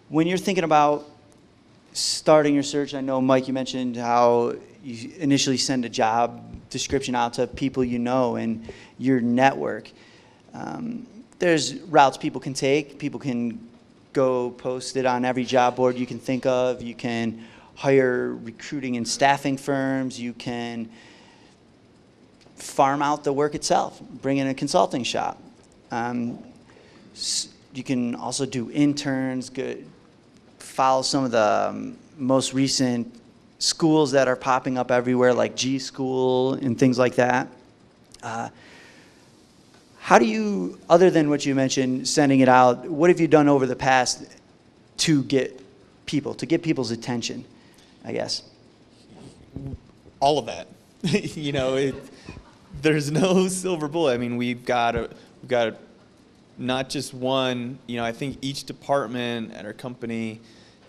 When you're thinking about starting your search, I know, Mike, you mentioned how you initially send a job description out to people you know and your network. There's routes people can take. People can go post it on every job board you can think of. You can hire recruiting and staffing firms. You can farm out the work itself, bring in a consulting shop. You can also do interns, follow some of the most recent schools that are popping up everywhere, like G School and things like that. How do you, other than what you mentioned, sending it out, what have you done over the past to get people's attention, I guess? All of that. There's no silver bullet. I mean, we've got not just one. I think each department at our company,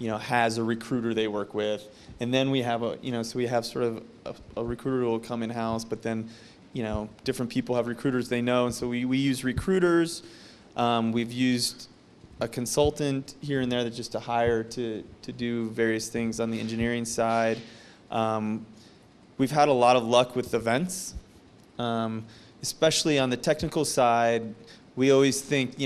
has a recruiter they work with, and then we have so we have sort of a recruiter who will come in house, but then, different people have recruiters they know, and so we use recruiters. We've used a consultant here and there that just to hire to do various things on the engineering side. We've had a lot of luck with events, especially on the technical side. We always think,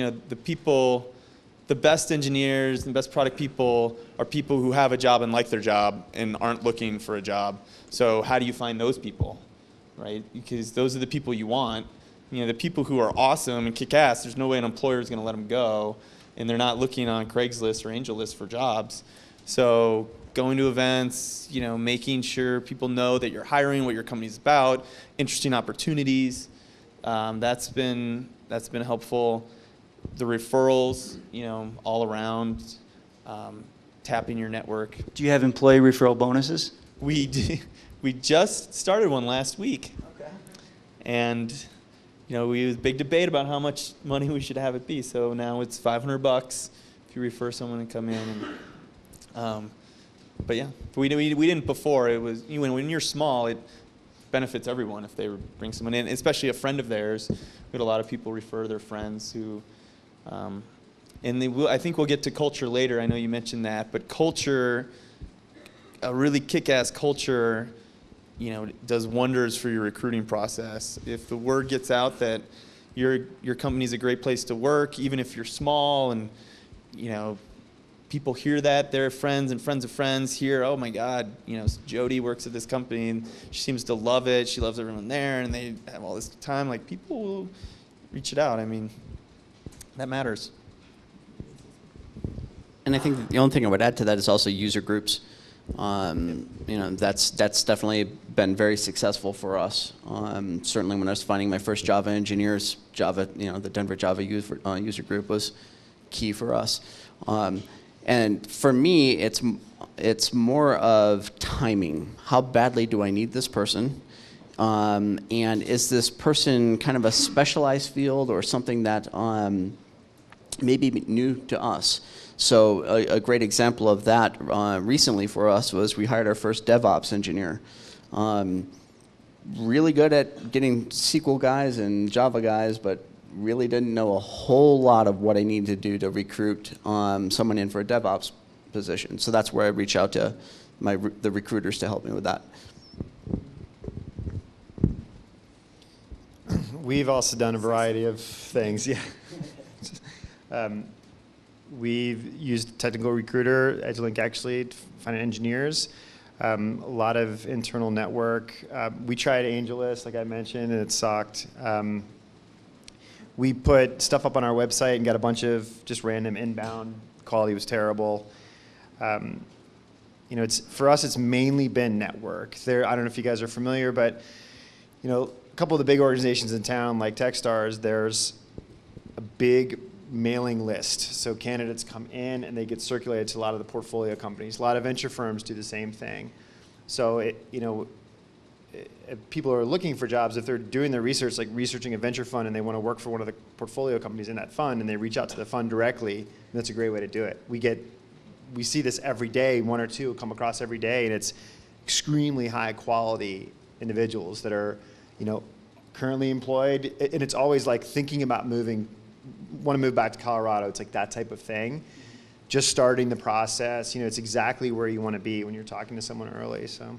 the best engineers and best product people are people who have a job and like their job and aren't looking for a job. So how do you find those people, right? Because those are the people you want. The people who are awesome and kick ass, there's no way an employer is going to let them go, and they're not looking on Craigslist or AngelList for jobs. So going to events, making sure people know that you're hiring, what your company's about, interesting opportunities, that's been helpful. The referrals, all around, tapping your network. Do you have employee referral bonuses? We just started one last week. Okay. And, we was a big debate about how much money we should have it be. So now it's $500 if you refer someone and come in. And, but yeah, we didn't before. It was, when you're small, it benefits everyone if they bring someone in, especially a friend of theirs. We had a lot of people refer their friends who, I think we'll get to culture later. I know you mentioned that, but culture, a really kick-ass culture, does wonders for your recruiting process. If the word gets out that your company's a great place to work, even if you're small, and people hear that, their friends and friends of friends hear, oh my God, Jody works at this company and she seems to love it. She loves everyone there, and they have all this time. Like, people will reach it out. I mean, that matters. And I think the only thing I would add to that is also user groups. That's definitely been very successful for us. Certainly when I was finding my first Java engineers, the Denver Java user group was key for us. And for me, it's more of timing. How badly do I need this person? And is this person kind of a specialized field or something that maybe new to us? So a great example of that recently for us was we hired our first DevOps engineer. Really good at getting SQL guys and Java guys, but really didn't know a whole lot of what I needed to do to recruit someone in for a DevOps position. So that's where I reach out to the recruiters to help me with that. We've also done a variety of things, yeah. We've used Technical Recruiter, EdgeLink actually, to find engineers. A lot of internal network. We tried AngelList, like I mentioned, and it sucked. We put stuff up on our website and got a bunch of just random inbound. Quality was terrible. For us, it's mainly been network. I don't know if you guys are familiar, but a couple of the big organizations in town, like Techstars, there's a big mailing list. So candidates come in and they get circulated to a lot of the portfolio companies. A lot of venture firms do the same thing. So if people are looking for jobs, if they're doing their research, like researching a venture fund, and they want to work for one of the portfolio companies in that fund, and they reach out to the fund directly, that's a great way to do it. We see this every day, one or two come across every day, and it's extremely high quality individuals that are, currently employed, and it's always like thinking about moving, want to move back to Colorado. It's like that type of thing. just starting the process, it's exactly where you want to be when you're talking to someone early. So